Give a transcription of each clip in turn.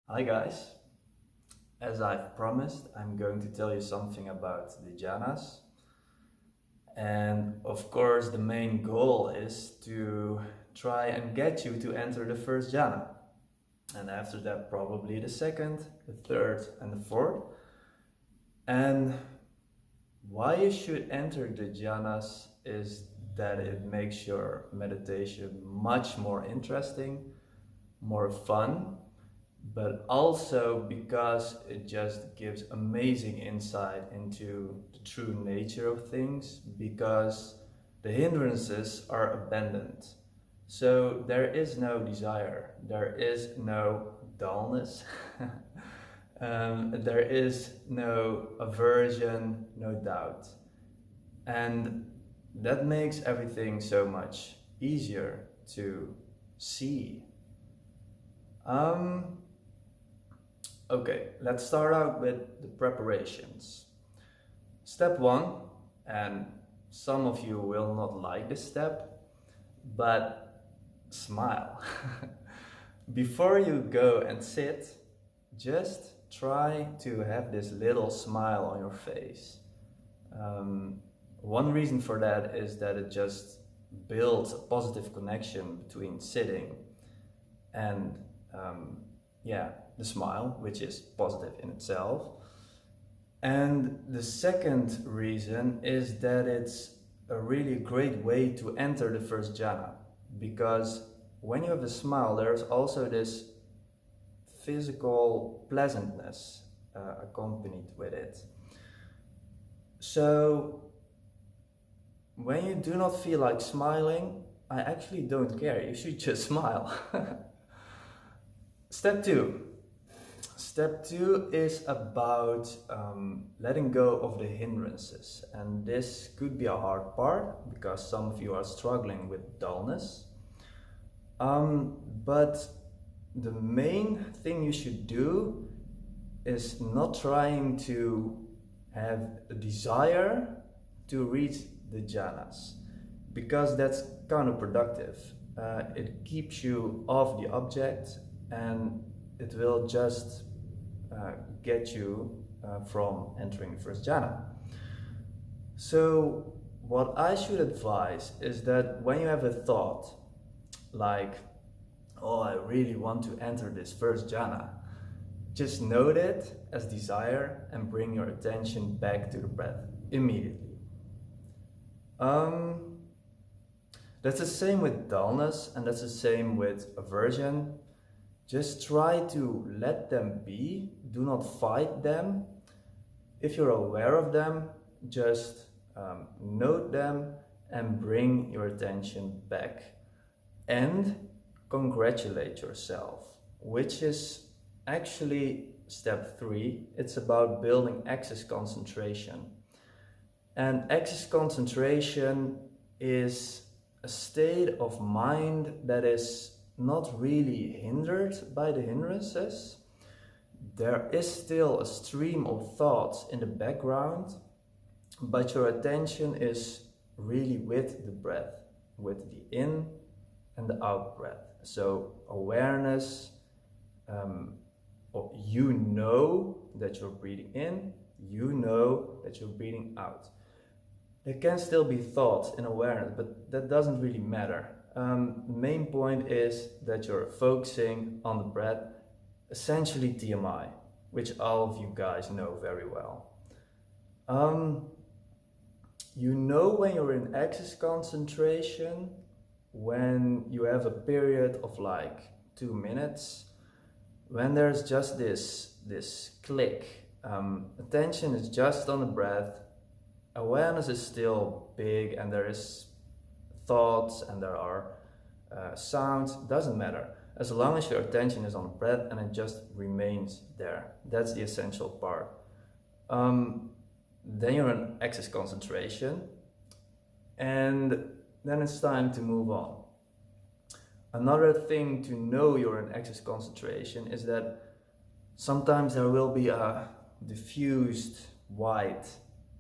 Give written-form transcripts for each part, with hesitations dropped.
Hi guys, as I've promised, I'm going to tell you something about the jhanas. And of course, the main goal is to try and get you to enter the first jhana. And after that, probably the second, the third, and the fourth. And why you should enter the jhanas is that it makes your meditation much more interesting, more fun, but also because it just gives amazing insight into the true nature of things, because the hindrances are abandoned. So there is no desire, there is no dullness, there is no aversion, no doubt. And that makes everything so much easier to see. Um, Okay, let's start out with the preparations. Step one, and some of you will not like this step, but smile. Before you go and sit, just try to have this little smile on your face. One reason for that is that it just builds a positive connection between sitting and yeah, the smile, which is positive in itself. And the second reason is that it's a really great way to enter the first jhana, because when you have a smile, there's also this physical pleasantness accompanied with it. So when you do not feel like smiling, I actually don't care, you should just smile. Step two. Step two is about letting go of the hindrances. And this could be a hard part because some of you are struggling with dullness. But the main thing you should do is not trying to have a desire to reach the jhanas, because that's counterproductive. It keeps you off the object, and it will just get you from entering the first jhana. So what I should advise is that when you have a thought like, oh, I really want to enter this first jhana, just note it as desire and bring your attention back to the breath immediately. That's the same with dullness, and that's the same with aversion. Just try to let them be, do not fight them. If you're aware of them, just note them and bring your attention back. And congratulate yourself, which is actually step three. It's about building access concentration. And access concentration is a state of mind that is not really hindered by the hindrances. There is still a stream of thoughts in the background, but your attention is really with the breath, with the in and the out breath. So awareness, you know that you're breathing in, you know that you're breathing out. There can still be thoughts in awareness, but that doesn't really matter. The main point is that you're focusing on the breath, essentially TMI, which all of you guys know very well. You know when you're in access concentration, when you have a period of like 2 minutes, when there's just this click, attention is just on the breath, awareness is still big, and there is thoughts and there are sounds, doesn't matter. As long as your attention is on the breath and it just remains there. That's the essential part. Then you're in access concentration, and then it's time to move on. Another thing to know you're in access concentration is that sometimes there will be a diffused white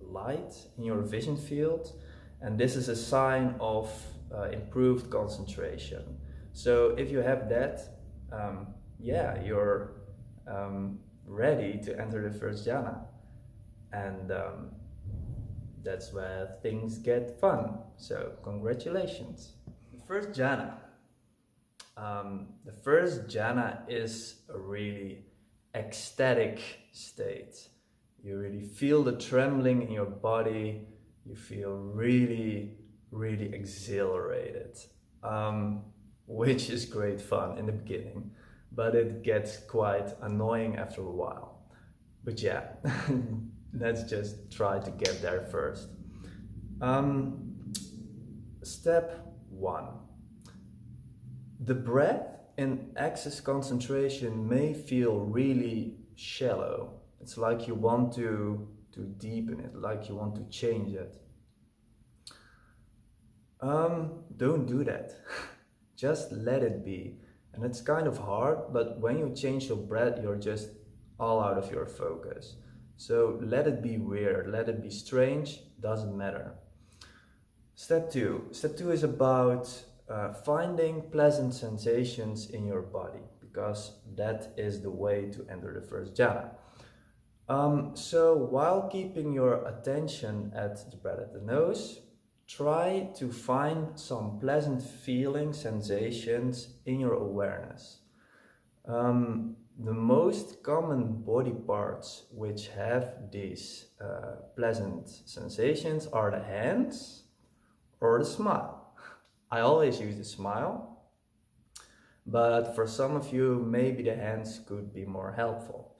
light in your vision field, and this is a sign of improved concentration. So if you have that, yeah, you're ready to enter the first jhana. And that's where things get fun. So congratulations. The first jhana. The first jhana is a really ecstatic state. You really feel the trembling in your body. You feel really, really exhilarated, which is great fun in the beginning, but it gets quite annoying after a while. But yeah, let's just try to get there first. Step 1. The breath in access concentration may feel really shallow. It's like you want to deepen it, like you want to change it. Don't do that. Just let it be. And it's kind of hard, but when you change your breath, you're just all out of your focus. So let it be weird, let it be strange, doesn't matter. Step 2. Step 2 is about finding pleasant sensations in your body, because that is the way to enter the first jhana. So while keeping your attention at the breath at the nose, try to find some pleasant feeling sensations in your awareness. The most common body parts which have these pleasant sensations are the hands or the smile. I always use the smile, but for some of you, maybe the hands could be more helpful.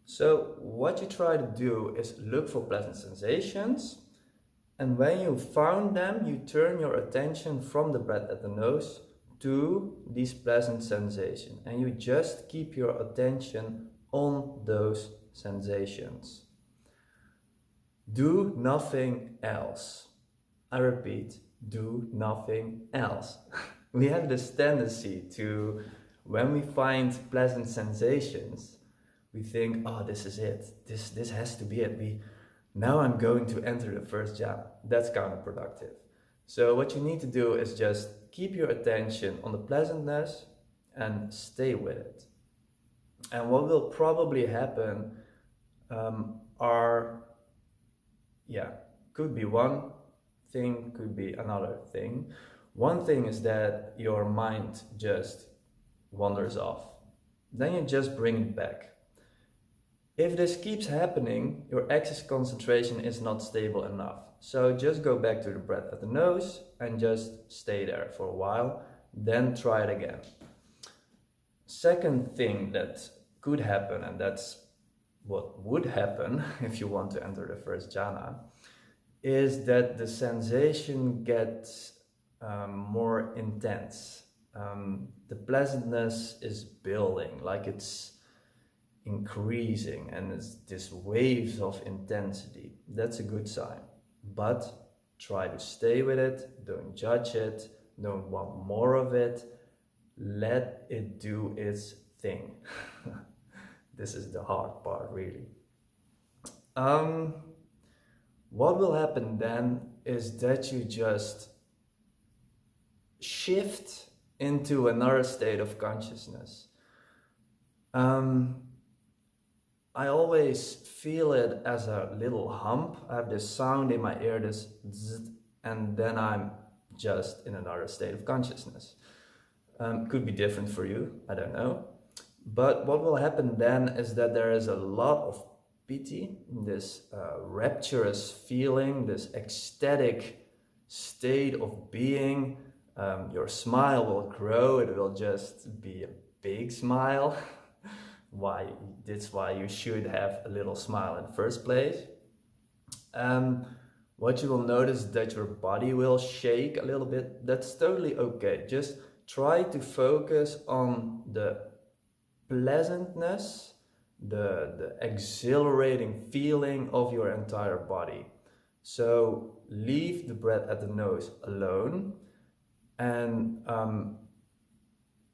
So what you try to do is look for pleasant sensations, and when you found them, you turn your attention from the breath at the nose to these pleasant sensations, and you just keep your attention on those sensations. Do nothing else. I repeat, do nothing else. We have this tendency to, when we find pleasant sensations, we think, oh, this is it. This has to be it. Now I'm going to enter the first jhana. That's counterproductive. So what you need to do is just keep your attention on the pleasantness and stay with it. And what will probably happen could be one thing, could be another thing. One thing is that your mind just wanders off. Then you just bring it back. If this keeps happening, your access concentration is not stable enough. So just go back to the breath at the nose and just stay there for a while, then try it again. Second thing that could happen, and that's what would happen if you want to enter the first jhana, is that the sensation gets more intense. The pleasantness is building, like it's increasing, and it's this waves of intensity. That's a good sign. But try to stay with it, don't judge it, don't want more of it. Let it do its thing. This is the hard part, really. What will happen then is that you just shift into another state of consciousness. I always feel it as a little hump. I have this sound in my ear, this zzz, and then I'm just in another state of consciousness. Could be different for you, I don't know. But what will happen then is that there is a lot of piti, this rapturous feeling, this ecstatic state of being. Your smile will grow, it will just be a big smile. That's why you should have a little smile in the first place. What you will notice is that your body will shake a little bit. That's totally okay. Just try to focus on the pleasantness, the exhilarating feeling of your entire body. So leave the breath at the nose alone, and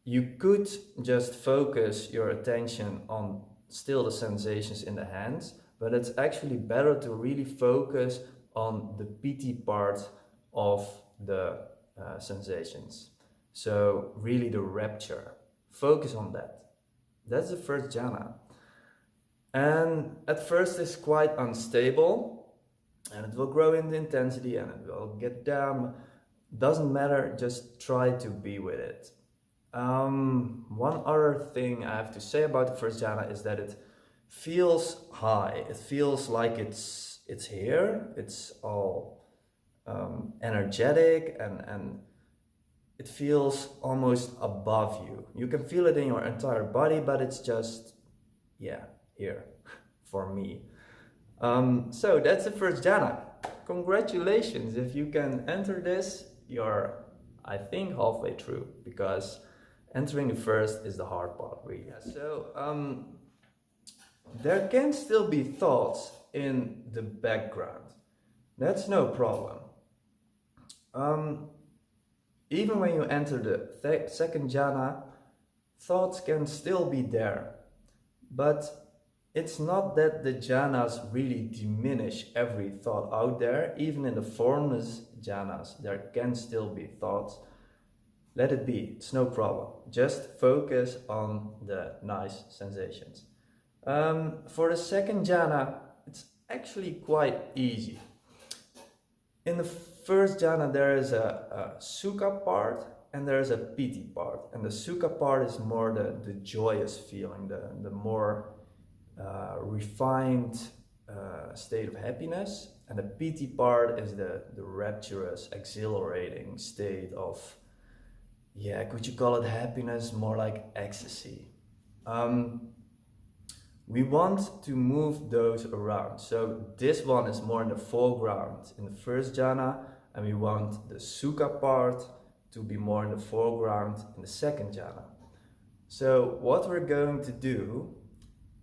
you could just focus your attention on still the sensations in the hands, but it's actually better to really focus on the piti part of the sensations. So really the rapture, focus on that. That's the first jhana. And at first it's quite unstable, and it will grow in intensity and it will get down. Doesn't matter, just try to be with it. One other thing I have to say about the first jhana is that it feels high. It feels like it's here. It's all energetic, and it feels almost above you. You can feel it in your entire body, but it's just, yeah, here for me. So that's the first jhana. Congratulations, if you can enter this, you're, I think, halfway through, because entering the first is the hard part, really. So there can still be thoughts in the background. That's no problem. Even when you enter the second jhana, thoughts can still be there. But it's not that the jhanas really diminish every thought out there. Even in the formless jhanas, there can still be thoughts. Let it be, it's no problem. Just focus on the nice sensations. For the second jhana, it's actually quite easy. In the first jhana, there is a sukha part and there is a piti part. And the sukha part is more the joyous feeling, the more refined state of happiness. And the piti part is the rapturous, exhilarating state of, yeah, could you call it happiness? More like ecstasy. We want to move those around. So this one is more in the foreground in the first jhana, and we want the sukha part to be more in the foreground in the second jhana. So what we're going to do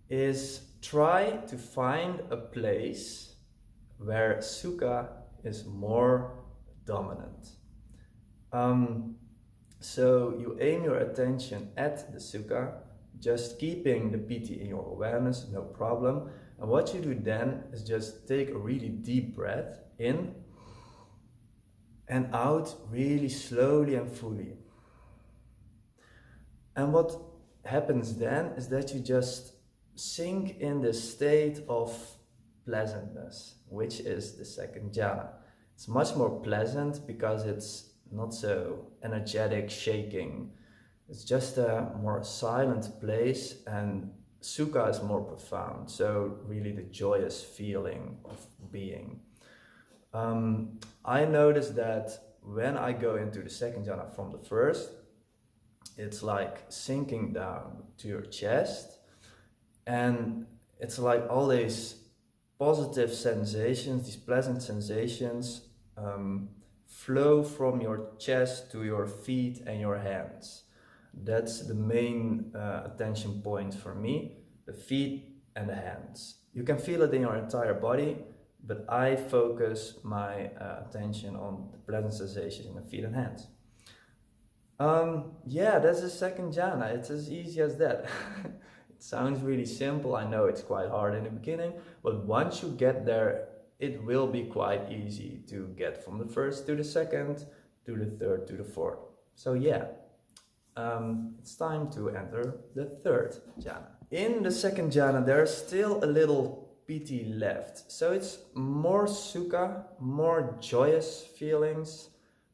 is try to find a place where sukha is more dominant. So you aim your attention at the sukha, just keeping the piti in your awareness, no problem. And what you do then is just take a really deep breath in and out, really slowly and fully. And what happens then is that you just sink in the state of pleasantness, which is the second jhana. It's much more pleasant because it's not so energetic, shaking. It's just a more silent place, and sukha is more profound, so really the joyous feeling of being. I noticed that when I go into the second jhana from the first, it's like sinking down to your chest, and it's like all these positive sensations, these pleasant sensations flow from your chest to your feet and your hands. That's the main attention point for me, the feet and the hands. You can feel it in your entire body, but I focus my attention on the pleasant sensations in the feet and hands. Yeah, that's the second jhana. It's as easy as that. It sounds really simple. I know it's quite hard in the beginning, but once you get there, it will be quite easy to get from the first to the second, to the third, to the fourth. So yeah. It's time to enter the third jhana. In the second jhana, there's still a little piti left. So it's more sukha, more joyous feelings,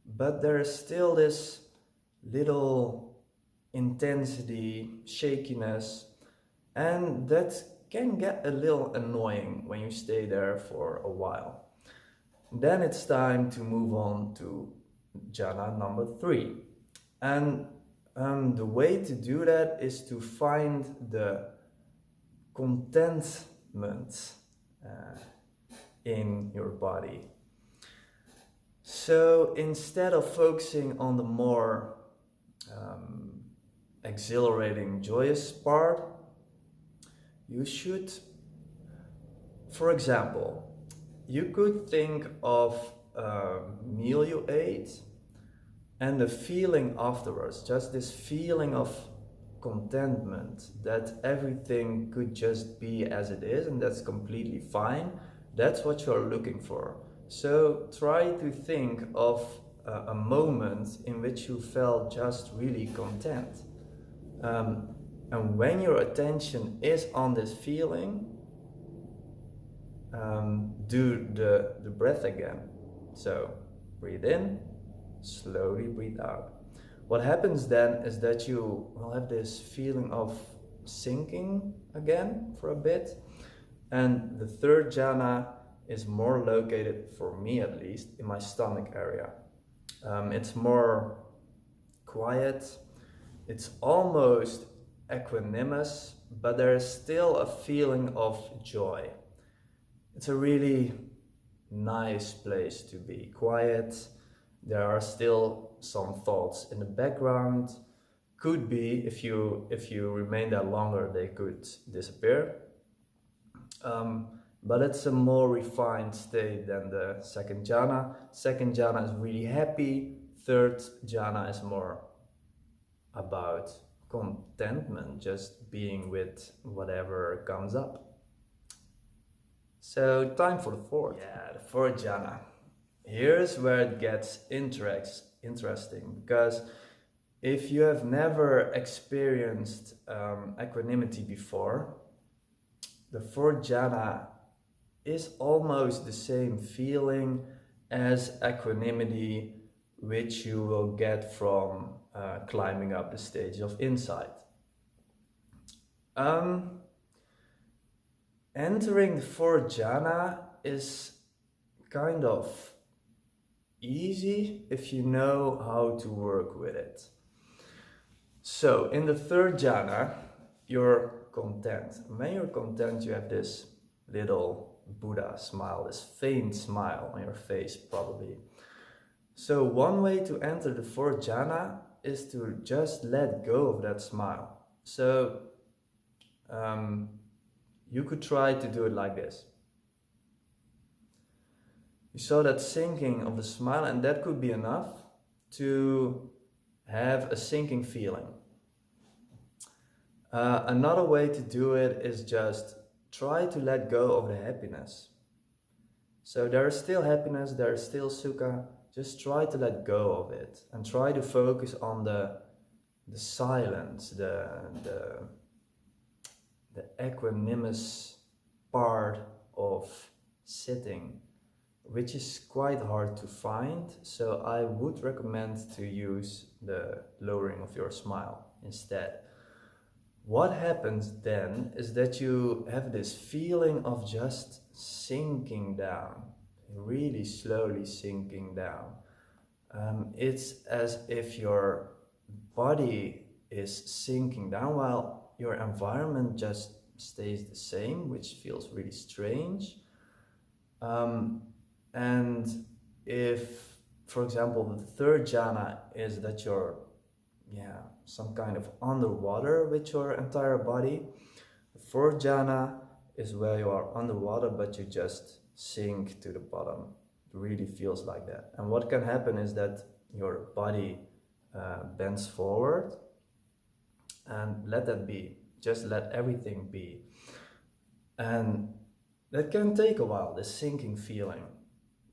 but there is still this little intensity, shakiness, and that can get a little annoying when you stay there for a while. Then it's time to move on to jhana number 3. And the way to do that is to find the contentment in your body. So instead of focusing on the more exhilarating, joyous part, you should, for example, you could think of a meal you ate and the feeling afterwards, just this feeling of contentment, that everything could just be as it is and that's completely fine. That's what you're looking for. So try to think of a moment in which you felt just really content. And when your attention is on this feeling, do the breath again. So breathe in, slowly breathe out. What happens then is that you will have this feeling of sinking again for a bit. And the third jhana is more located, for me at least, in my stomach area. It's more quiet, it's almost equanimous, but there's still a feeling of joy. It's a really nice place to be. Quiet, there are still some thoughts in the background. Could be, if you remain there longer, they could disappear. But it's a more refined state than the second jhana. Second jhana is really happy. Third jhana is more about contentment, just being with whatever comes up. So time for the fourth. Yeah, the fourth jhana. Here's where it gets interesting, because if you have never experienced equanimity before, the fourth jhana is almost the same feeling as equanimity, which you will get from climbing up the stage of insight. Entering the fourth jhana is kind of easy if you know how to work with it. So in the third jhana, you're content. When you're content, you have this little Buddha smile, this faint smile on your face probably. So one way to enter the fourth jhana is to just let go of that smile. So you could try to do it like this. You saw that sinking of the smile, and that could be enough to have a sinking feeling. Another way to do it is just try to let go of the happiness. So there is still happiness, there is still sukha. Just try to let go of it and try to focus on the silence, the equanimous part of sitting, which is quite hard to find. So I would recommend to use the lowering of your smile instead. What happens then is that you have this feeling of just sinking down, really slowly sinking down. It's as if your body is sinking down while your environment just stays the same, which feels really strange. And if, for example, the third jhana is that you're some kind of underwater with your entire body, the fourth jhana is where you are underwater but you just sink to the bottom. It really feels like that. And what can happen is that your body bends forward, and let that be. Just let everything be. And that can take a while, this sinking feeling.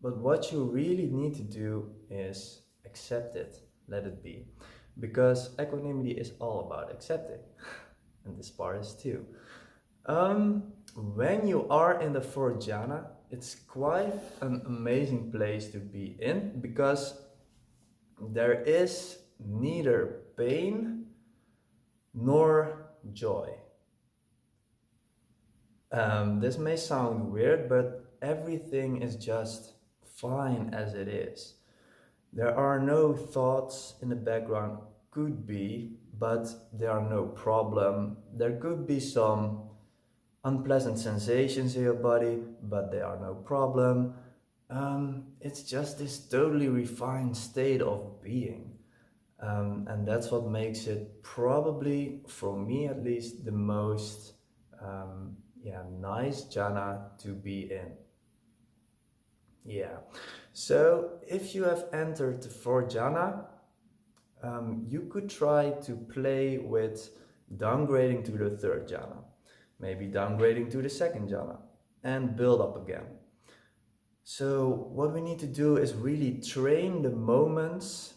But what you really need to do is accept it, let it be. Because equanimity is all about accepting. And this part is too. When you are in the fourth jhana, it's quite an amazing place to be in, because there is neither pain nor joy. This may sound weird, but everything is just fine as it is. There are no thoughts in the background. Could be, but there are no problem. There could be some unpleasant sensations in your body, but they are no problem. It's just this totally refined state of being. And that's what makes it probably, for me at least, the most nice jhana to be in. Yeah. So if you have entered the fourth jhana, you could try to play with downgrading to the third jhana, maybe downgrading to the second jhana, and build up again. So what we need to do is really train the moments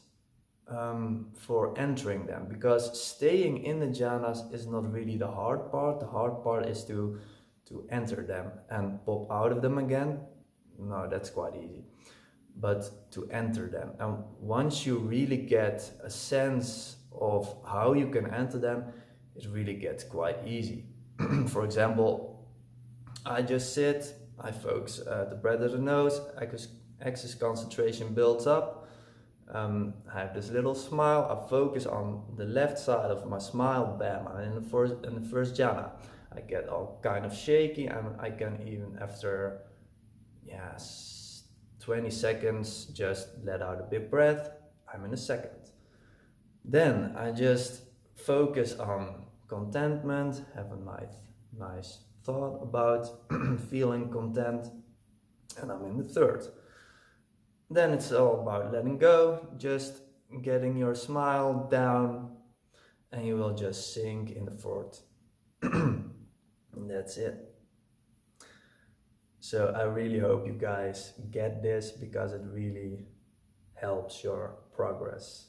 for entering them, because staying in the jhanas is not really the hard part. The hard part is to enter them and pop out of them again. No, that's quite easy. But to enter them, and once you really get a sense of how you can enter them, it really gets quite easy. For example, I just sit, I focus the breath of the nose, axis concentration builds up. I have this little smile, I focus on the left side of my smile, bam, I'm in the first jhana. I get all kind of shaky, and I can even after 20 seconds just let out a big breath, I'm in a second. Then I just focus on contentment, have a nice thought about feeling content, and I'm in the third. Then it's all about letting go, just getting your smile down, and you will just sink in the fourth. And that's it. So I really hope you guys get this, because it really helps your progress.